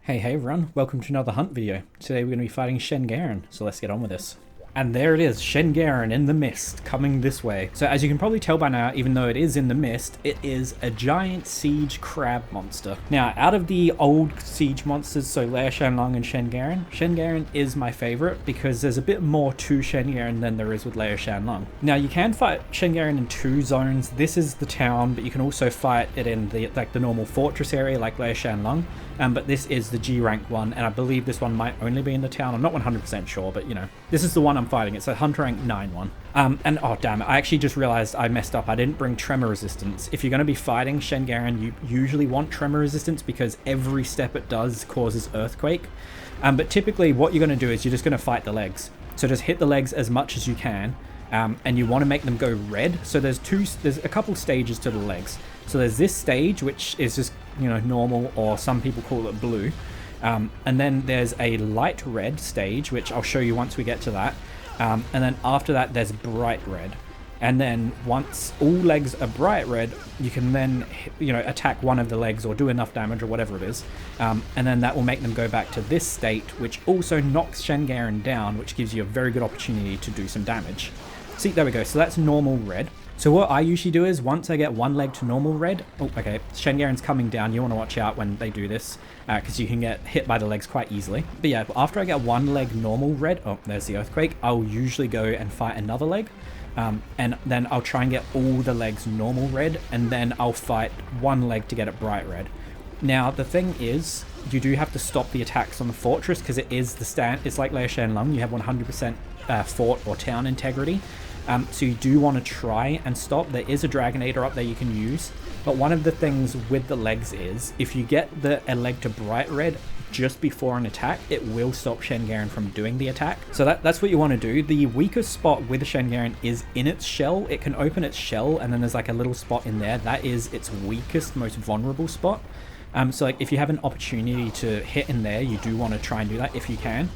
Hey everyone, welcome to another hunt video. Today we're going to be fighting Shen Gaoren, so let's get on with this. And there it is, Shen Gaoren in the mist, coming this way. So as you can probably tell by now, even though it is in the mist, it is a giant siege crab monster. Now, out of the old siege monsters, so Lair Shenlong and Shen Gaoren is my favorite because there's a bit more to Shen Gaoren than there is with Lair Shenlong. Now, you can fight Shen Gaoren in two zones. This is the town, but you can also fight it in the normal fortress area like Lair Shenlong. But this is the G rank one, and I believe this one might only be in the town. I'm not 100% sure, but you know, this is the one I'm fighting. It's a hunter rank 9 one. And oh damn it, I actually just realized I messed up. I didn't bring tremor resistance. If you're going to be fighting Shen Gaoren, you usually want tremor resistance because every step it does causes earthquake. But typically what you're going to do is you're just going to fight the legs. So just hit the legs as much as you can. And you want to make them go red. So there's a couple stages to the legs. So there's this stage, which is just, you know, normal, or some people call it blue. And then there's a light red stage, which I'll show you once we get to that. And then after that, there's bright red. And then once all legs are bright red, you can then, you know, attack one of the legs or do enough damage or whatever it is. And then that will make them go back to this state, which also knocks Shen Gaoren down, which gives you a very good opportunity to do some damage. See, there we go. So that's normal red. So what I usually do is once I get one leg to normal red, oh, okay, Shen Gaoren's coming down. You want to watch out when they do this because you can get hit by the legs quite easily. But yeah, after I get one leg normal red, oh, there's the earthquake, I'll usually go and fight another leg. And then I'll try and get all the legs normal red, and then I'll fight one leg to get it bright red. Now, the thing is, you do have to stop the attacks on the fortress because it is the stand. It's like Lair Shenlong. You have 100% fort or town integrity. So you do want to try and stop. There is a Dragonator up there you can use. But one of the things with the legs is, if you get a leg to bright red just before an attack, it will stop Shen Gaoren from doing the attack. So that's what you want to do. The weakest spot with Shen Gaoren is in its shell. It can open its shell, and then there's like a little spot in there. That is its weakest, most vulnerable spot. So like if you have an opportunity to hit in there, you do want to try and do that if you can.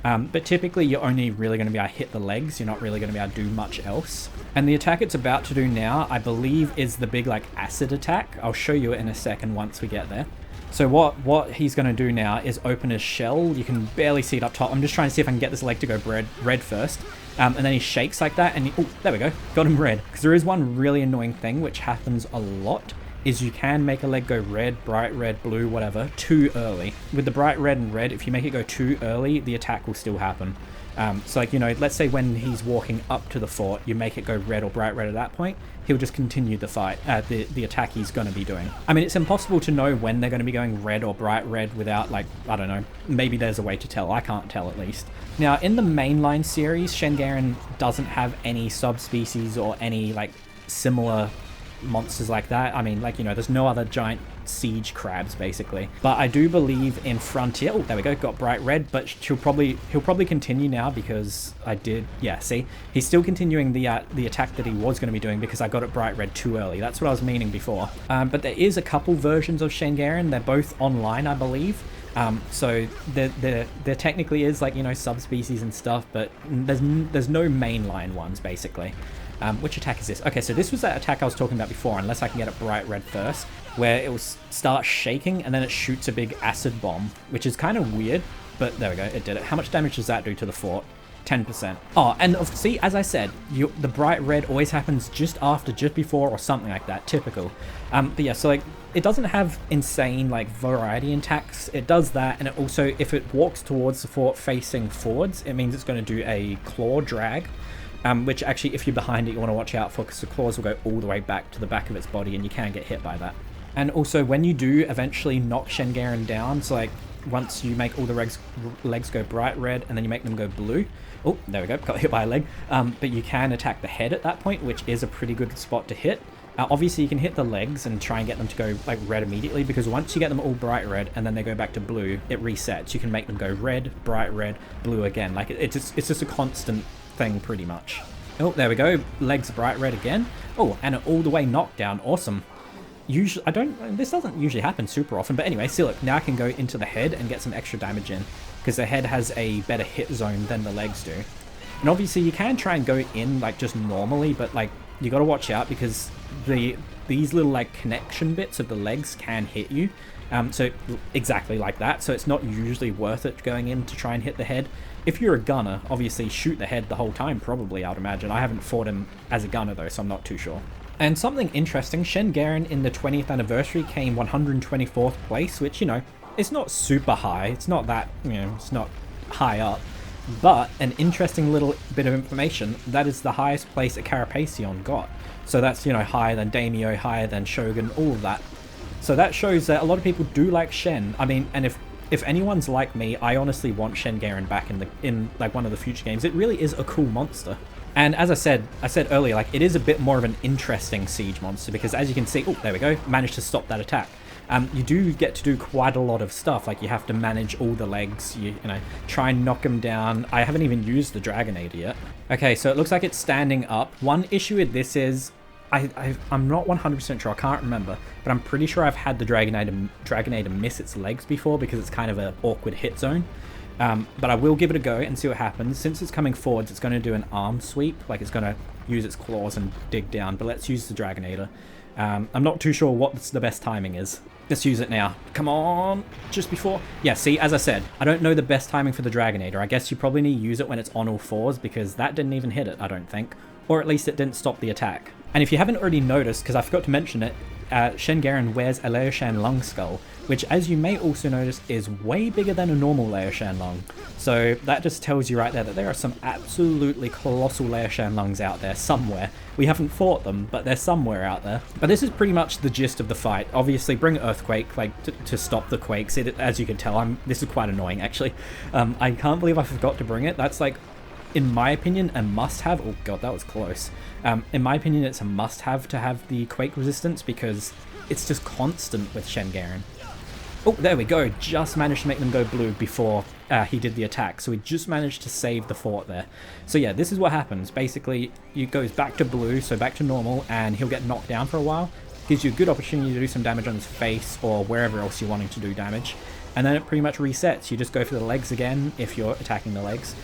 But typically you're only really going to be able to hit the legs. You're not really going to be able to do much else. And the attack it's about to do now, I believe, is the big like acid attack. I'll show you it in a second once we get there. So what he's going to do now is open his shell. You can barely see it up top. I'm just trying to see if I can get this leg to go red first. And then he shakes like that, and oh, there we go, got him red. Because there is one really annoying thing which happens a lot, is you can make a leg go red, bright red, blue, whatever, too early. With the bright red and red, if you make it go too early, the attack will still happen. So like, you know, let's say when he's walking up to the fort, you make it go red or bright red at that point, he'll just continue the fight, the attack he's going to be doing. I mean, it's impossible to know when they're going to be going red or bright red without, like, I don't know, maybe there's a way to tell. I can't tell, at least. Now, in the mainline series, Shen Gaoren doesn't have any subspecies or any, like, similar monsters like that. I mean, like, you know, there's no other giant siege crabs basically. But I do believe in Frontier, oh, there we go, got bright red, but he'll probably continue now because I did, yeah, see, he's still continuing the attack that he was going to be doing because I got it bright red too early. That's what I was meaning before. But there is a couple versions of Shen Gaoren. They're both online, I believe. So there technically is, like, you know, subspecies and stuff, but there's no mainline ones basically. Which attack is this? Okay, so this was that attack I was talking about before, unless I can get it bright red first, where it will start shaking and then it shoots a big acid bomb, which is kind of weird, but there we go, it did it. How much damage does that do to the fort? 10%. Oh, and see, as I said, the bright red always happens just after, just before, or something like that, typical. But yeah, so like, it doesn't have insane, like, variety in attacks. It does that, and it also, if it walks towards the fort facing forwards, it means it's going to do a claw drag. Which actually, if you're behind it, you want to watch out for, because the claws will go all the way back to the back of its body, and you can get hit by that. And also, when you do eventually knock Shen Gaoren down, so like, once you make all the legs go bright red, and then you make them go blue, oh, there we go, got hit by a leg, but you can attack the head at that point, which is a pretty good spot to hit. Obviously, you can hit the legs and try and get them to go, like, red immediately, because once you get them all bright red, and then they go back to blue, it resets. You can make them go red, bright red, blue again. Like, it's just a constant thing pretty much. Oh, there we go, legs bright red again. Oh, and an all the way knockdown, awesome. Usually, this doesn't usually happen super often, but anyway, see, look, now I can go into the head and get some extra damage in, because the head has a better hit zone than the legs do. And obviously you can try and go in, like, just normally, but like, you got to watch out because these little, like, connection bits of the legs can hit you. So exactly like that. So it's not usually worth it going in to try and hit the head. If you're a gunner, obviously shoot the head the whole time, probably, I would imagine. I haven't fought him as a gunner though, so I'm not too sure. And something interesting, Shengaoren in the 20th anniversary came 124th place, which, you know, it's not super high. It's not that, you know, it's not high up. But an interesting little bit of information, that is the highest place a Carapacion got. So that's, you know, higher than Daimyo, higher than Shogun, all of that. So that shows that a lot of people do like Shen. I mean, and if anyone's like me, I honestly want Shengaoren back in like one of the future games. It really is a cool monster. And as I said earlier, like, it is a bit more of an interesting siege monster because, as you can see, oh, there we go, managed to stop that attack. You do get to do quite a lot of stuff, like you have to manage all the legs, you know, try and knock them down. I haven't even used the Dragonator yet. Okay, so it looks like it's standing up. One issue with this is, I'm not 100% sure, I can't remember, but I'm pretty sure I've had the Dragonator miss its legs before because it's kind of an awkward hit zone. But I will give it a go and see what happens. Since it's coming forwards, it's going to do an arm sweep, like it's going to use its claws and dig down, but let's use the Dragonator. I'm not too sure what the best timing is. Let's use it now. Come on, just before. Yeah, see, as I said, I don't know the best timing for the Dragonator. I guess you probably need to use it when it's on all fours because that didn't even hit it, I don't think. Or at least it didn't stop the attack. And if you haven't already noticed, because I forgot to mention it, Shengaoren wears a Laoshan Lung skull, which, as you may also notice, is way bigger than a normal Laoshan Lung. So that just tells you right there that there are some absolutely colossal Laoshan Lungs out there somewhere. We haven't fought them, but they're somewhere out there. But this is pretty much the gist of the fight. Obviously, bring Earthquake, like, to stop the quakes. As you can tell, this is quite annoying, actually. I can't believe I forgot to bring it. That's, like, in my opinion, a must-have. Oh god, that was close. In my opinion, it's a must-have to have the quake resistance because it's just constant with Shengaoren. Oh, there we go. Just managed to make them go blue before he did the attack. So he just managed to save the fort there. So yeah, this is what happens. Basically, he goes back to blue, so back to normal, and he'll get knocked down for a while. Gives you a good opportunity to do some damage on his face or wherever else you're wanting to do damage. And then it pretty much resets. You just go for the legs again if you're attacking the legs.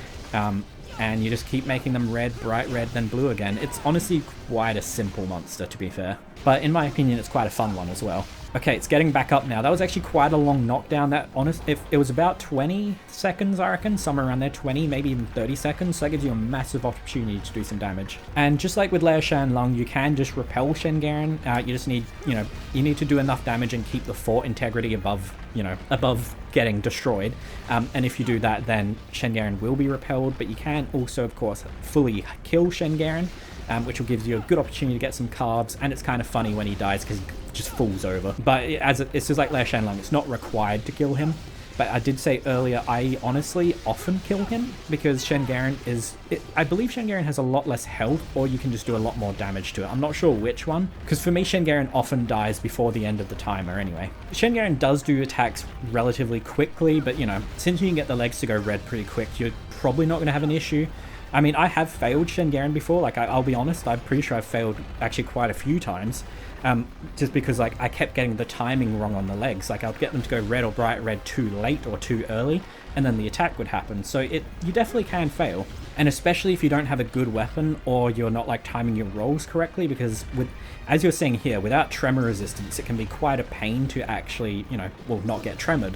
And you just keep making them red, bright red, then blue again. It's honestly quite a simple monster, to be fair. But in my opinion, it's quite a fun one as well. Okay, it's getting back up now. That was actually quite a long knockdown. It was about 20 seconds, I reckon. Somewhere around there, 20, maybe even 30 seconds. So that gives you a massive opportunity to do some damage. And just like with Laoshan Lung, you can just repel Shengaoren. You just need, you need to do enough damage and keep the fort integrity above getting destroyed. And if you do that, then Shengaoren will be repelled. But you can also, of course, fully kill Shengaoren, which will give you a good opportunity to get some carbs. And it's kind of funny when he dies because he just falls over. But it's just like Laoshan Lung, it's not required to kill him. But I did say earlier, I honestly often kill him because Shengaoren I believe Shengaoren has a lot less health, or you can just do a lot more damage to it. I'm not sure which one, because for me, Shengaoren often dies before the end of the timer anyway. Shengaoren does do attacks relatively quickly, but since you can get the legs to go red pretty quick, you're probably not going to have an issue. I mean, I have failed Shengaoren before, like I'll be honest, I'm pretty sure I've failed actually quite a few times. Just because I kept getting the timing wrong on the legs. Like I'd get them to go red or bright red too late or too early, and then the attack would happen. So you definitely can fail, and especially if you don't have a good weapon or you're not like timing your rolls correctly, because as you're seeing here, without tremor resistance, it can be quite a pain to actually not get tremored.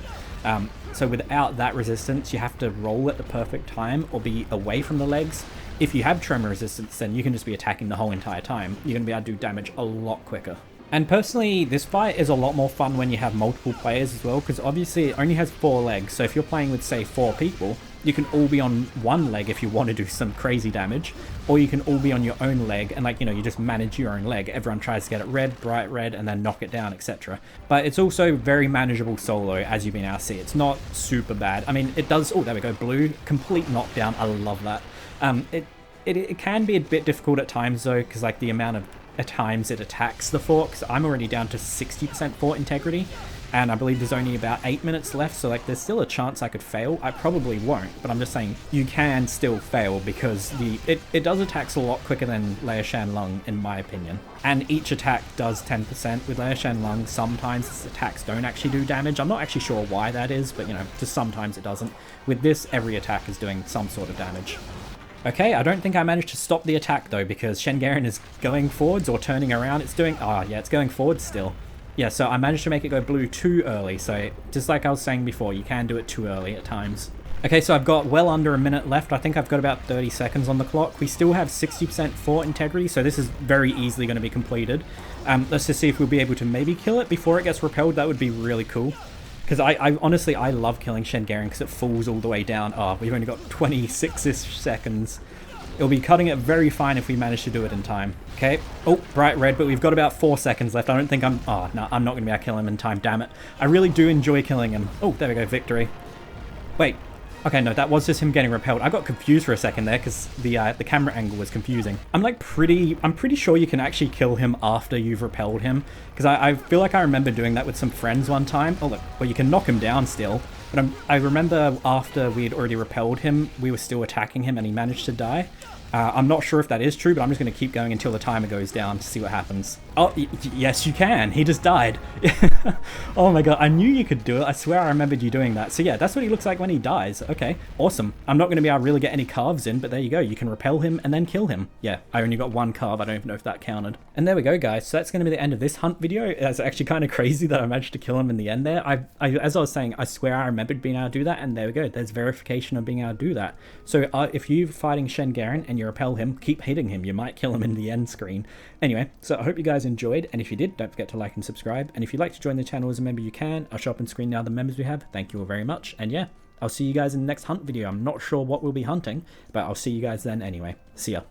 So without that resistance, you have to roll at the perfect time or be away from the legs. If you have tremor resistance, then you can just be attacking the whole entire time. You're going to be able to do damage a lot quicker. And personally, this fight is a lot more fun when you have multiple players as well, because obviously it only has 4 legs. So if you're playing with, say, 4 people, you can all be on one leg if you want to do some crazy damage, or you can all be on your own leg and you just manage your own leg. Everyone tries to get it red, bright red, and then knock it down, etc. But it's also very manageable solo, as you've been able to see. It's not super bad. I mean, it does, oh, there we go, blue, complete knockdown. I love that. It can be a bit difficult at times though, because like the amount of times it attacks the fort, because I'm already down to 60% fort integrity, and I believe there's only about 8 minutes left, so like there's still a chance I could fail. I probably won't, but I'm just saying you can still fail because it does attacks a lot quicker than Laoshan Lung, in my opinion. And each attack does 10%. With Laoshan Lung, sometimes its attacks don't actually do damage. I'm not actually sure why that is, but just sometimes it doesn't. With this, every attack is doing some sort of damage. Okay, I don't think I managed to stop the attack though, because Shengaoren is going forwards or turning around. It's doing, yeah, it's going forwards still. Yeah, so I managed to make it go blue too early, so just like I was saying before, you can do it too early at times. Okay, so I've got well under a minute left. I think I've got about 30 seconds on the clock. We still have 60% fort integrity, so this is very easily going to be completed. Let's just see if we'll be able to maybe kill it before it gets repelled. That would be really cool. Because I honestly, I love killing Shengaoren because it falls all the way down. Oh, we've only got 26-ish seconds. It'll be cutting it very fine if we manage to do it in time. Okay. Oh, bright red, but we've got about 4 seconds left. I don't think I'm... Oh, no, I'm not going to be able to kill him in time. Damn it. I really do enjoy killing him. Oh, there we go. Victory. Wait. Okay, no, that was just him getting repelled. I got confused for a second there because the camera angle was confusing. I'm pretty sure you can actually kill him after you've repelled him, because I feel like I remember doing that with some friends one time. Oh look, well you can knock him down still, but I remember after we had already repelled him, we were still attacking him and he managed to die. I'm not sure if that is true, but I'm just going to keep going until the timer goes down to see what happens. Oh, yes, you can. He just died. Oh my god, I knew you could do it. I swear I remembered you doing that. So yeah, that's what he looks like when he dies. Okay, awesome. I'm not going to be able to really get any carves in, but there you go. You can repel him and then kill him. Yeah, I only got 1 carve. I don't even know if that counted. And there we go, guys. So that's going to be the end of this hunt video. It's actually kind of crazy that I managed to kill him in the end there. As I was saying, I swear I remembered being able to do that, and there we go. There's verification of being able to do that. So if you're fighting Shengaoren and you repel him, keep hitting him. You might kill him in the end screen. Anyway, so I hope you guys enjoyed, and if you did, don't forget to like and subscribe. And if you'd like to join the channel as a member, you can. I'll show up on screen now the members we have. Thank you all very much. And yeah, I'll see you guys in the next hunt video. I'm not sure what we'll be hunting, but I'll see you guys then anyway. See ya.